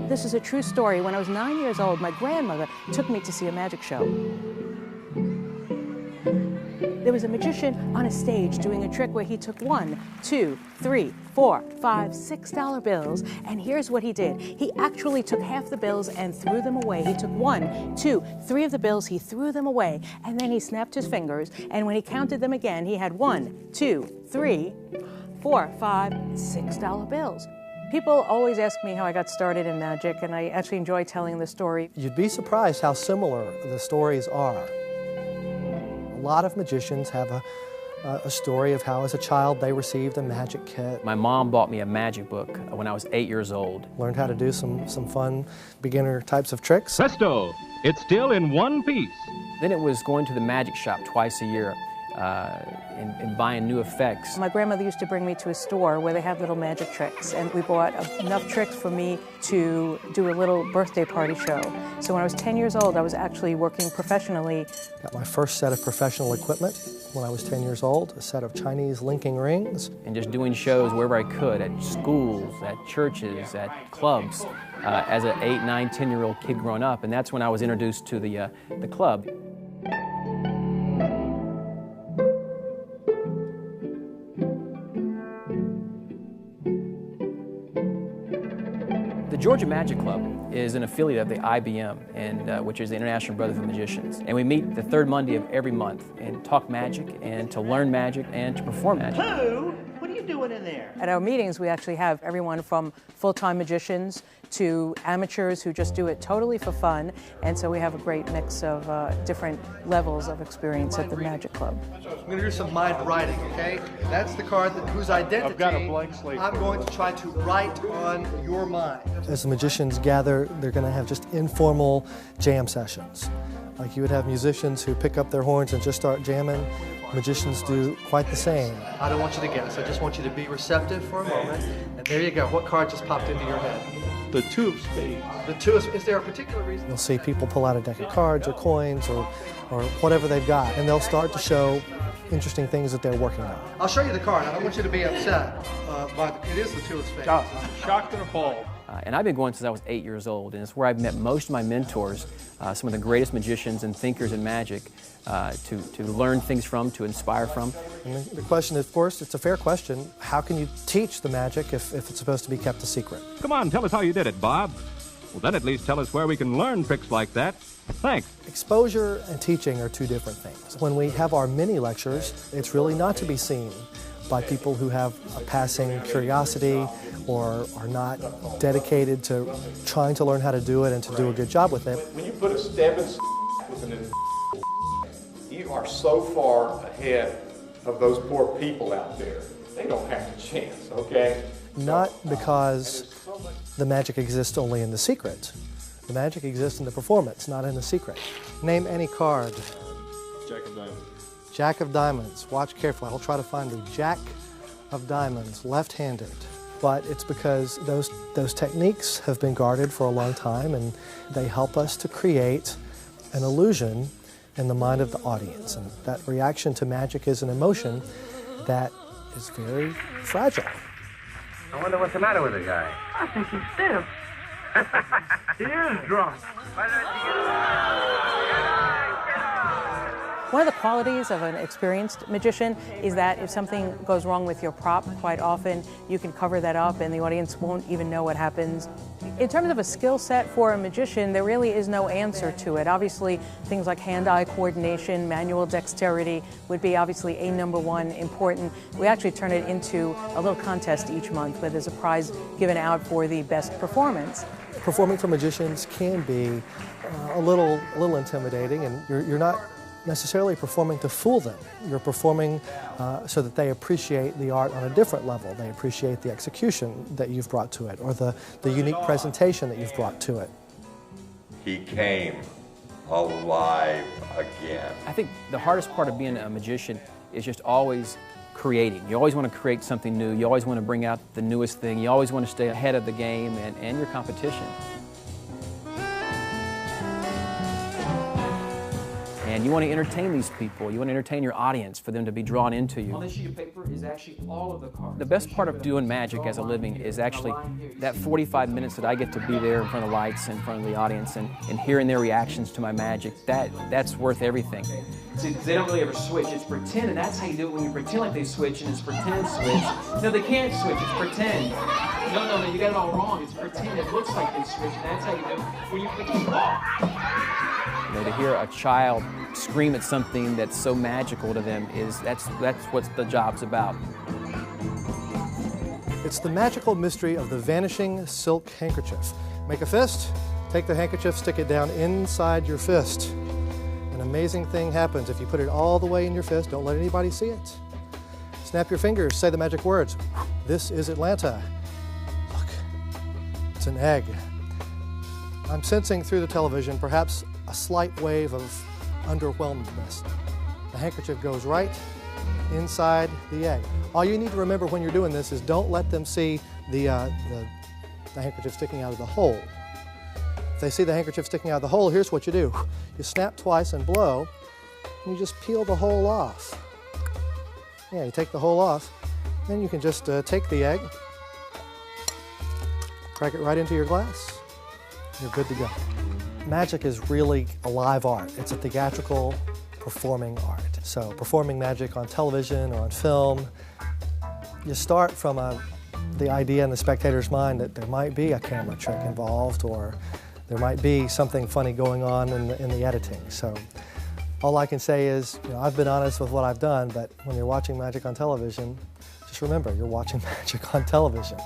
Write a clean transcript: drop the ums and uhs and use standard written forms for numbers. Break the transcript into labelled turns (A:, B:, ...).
A: This is a true story. When I was 9 years old, my grandmother took me to see a magic show. There was a magician on a stage doing a trick where he took 1, 2, 3, 4, 5, $6 bills, and here's what he did. He actually took half the bills and threw them away. He took 1, 2, 3 of the bills, he threw them away, and then he snapped his fingers, and when he counted them again, he had 1, 2, 3, 4, 5, $6 bills. People always ask me how I got started in magic, and I actually enjoy telling the story.
B: You'd be surprised how similar the stories are. A lot of magicians have a story of how as a child they received a magic kit.
C: My mom bought me a magic book when I was 8 years old.
B: Learned how to do some fun beginner types of tricks.
D: Presto! It's still in one piece.
C: Then it was going to the magic shop twice a year and buying new effects.
A: My grandmother used to bring me to a store where they have little magic tricks, and we bought enough tricks for me to do a little birthday party show. So when I was 10 years old, I was actually working professionally.
B: Got my first set of professional equipment when I was 10 years old, a set of Chinese linking rings.
C: And just doing shows wherever I could, at schools, at churches, at clubs, as an 8, 9, 10-year-old kid growing up, and that's when I was introduced to the club. The Georgia Magic Club is an affiliate of the IBM, which is the International Brotherhood of Magicians. And we meet the third Monday of every month and talk magic and to learn magic and to perform magic.
E: Who? What are you doing in there?
A: At our meetings, we actually have everyone from full-time magicians to amateurs who just do it totally for fun. And so we have a great mix of different levels of experience at the Magic Club.
F: I'm going to do some mind writing, okay? That's the card whose identity
D: I've got a blank slate.
F: I'm going to try to write on your mind.
B: As the magicians gather, they're going to have just informal jam sessions. Like you would have musicians who pick up their horns and just start jamming. Magicians do quite the same.
F: I don't want you to guess. I just want you to be receptive for a moment. And there you go. What card just popped into your head?
D: The 2 of spades.
F: The 2 of, is there a particular reason?
B: You'll see people pull out a deck of cards or coins or whatever they've got, and they'll start to show interesting things that they're working on.
F: I'll show you the card. I don't want you to be upset. But it is the 2 of spades.
D: Shocked and appalled.
C: And I've been going since I was 8 years old, and it's where I've met most of my mentors, some of the greatest magicians and thinkers in magic, to learn things from, to inspire from.
B: And the question, of course, it's a fair question. How can you teach the magic if it's supposed to be kept a secret?
D: Come on, tell us how you did it, Bob. Well, then at least tell us where we can learn tricks like that. Thanks.
B: Exposure and teaching are two different things. When we have our mini lectures, it's really not to be seen by people who have a passing curiosity or are not dedicated to trying to learn how to do it and to do a good job with it.
G: When you put a stem in with an you are so far ahead of those poor people out there. They don't have a chance, okay?
B: Not because the magic exists only in the secret. The magic exists in the performance, not in the secret. Name any card.
G: Jack of diamonds.
B: Jack of diamonds. Watch carefully. I'll try to find the Jack of diamonds, left-handed. But it's because those techniques have been guarded for a long time, and they help us to create an illusion in the mind of the audience. And that reaction to magic is an emotion that is very fragile.
H: I wonder what's the matter with the guy.
E: I think he's stiff.
H: He is drunk.
A: One of the qualities of an experienced magician is that if something goes wrong with your prop, quite often you can cover that up and the audience won't even know what happens. In terms of a skill set for a magician, there really is no answer to it. Obviously, things like hand-eye coordination, manual dexterity would be obviously a #1 important. We actually turn it into a little contest each month where there's a prize given out for the best performance.
B: Performing for magicians can be a little intimidating, and you're not necessarily performing to fool them. You're performing so that they appreciate the art on a different level. They appreciate the execution that you've brought to it, or the unique presentation that you've brought to it.
G: He came alive again.
C: I think the hardest part of being a magician is just always creating. You always want to create something new. You always want to bring out the newest thing. You always want to stay ahead of the game and your competition. And you want to entertain these people. You want to entertain your audience for them to be drawn into you. On this sheet of paper is actually all of the cards. The best part of doing magic as a living is actually that 45 minutes that I get to be there in front of the lights, in front of the audience, and hearing their reactions to my magic. That's worth everything.
I: See, they don't really ever switch. It's pretend, and that's how you do it when you pretend like they switch, and it's pretend switch. No, they can't switch. It's pretend. No, you got it all wrong. It's pretend. It looks like they switch, and that's how you do it when you pretend.
C: You know, to hear a child scream at something that's so magical to them that's what the job's about.
B: It's the magical mystery of the vanishing silk handkerchief. Make a fist, take the handkerchief, stick it down inside your fist. An amazing thing happens if you put it all the way in your fist. Don't let anybody see it. Snap your fingers, say the magic words. This is Atlanta. Look, it's an egg. I'm sensing through the television perhaps a slight wave of underwhelmedness. The handkerchief goes right inside the egg. All you need to remember when you're doing this is don't let them see the handkerchief sticking out of the hole. If they see the handkerchief sticking out of the hole, here's what you do. You snap twice and blow, and you just peel the hole off. Yeah, you take the hole off, then you can just take the egg, crack it right into your glass, you're good to go. Magic is really a live art. It's a theatrical performing art. So performing magic on television or on film, you start from the idea in the spectator's mind that there might be a camera trick involved, or there might be something funny going on in the editing. So all I can say is, you know, I've been honest with what I've done, but when you're watching magic on television, just remember, you're watching magic on television.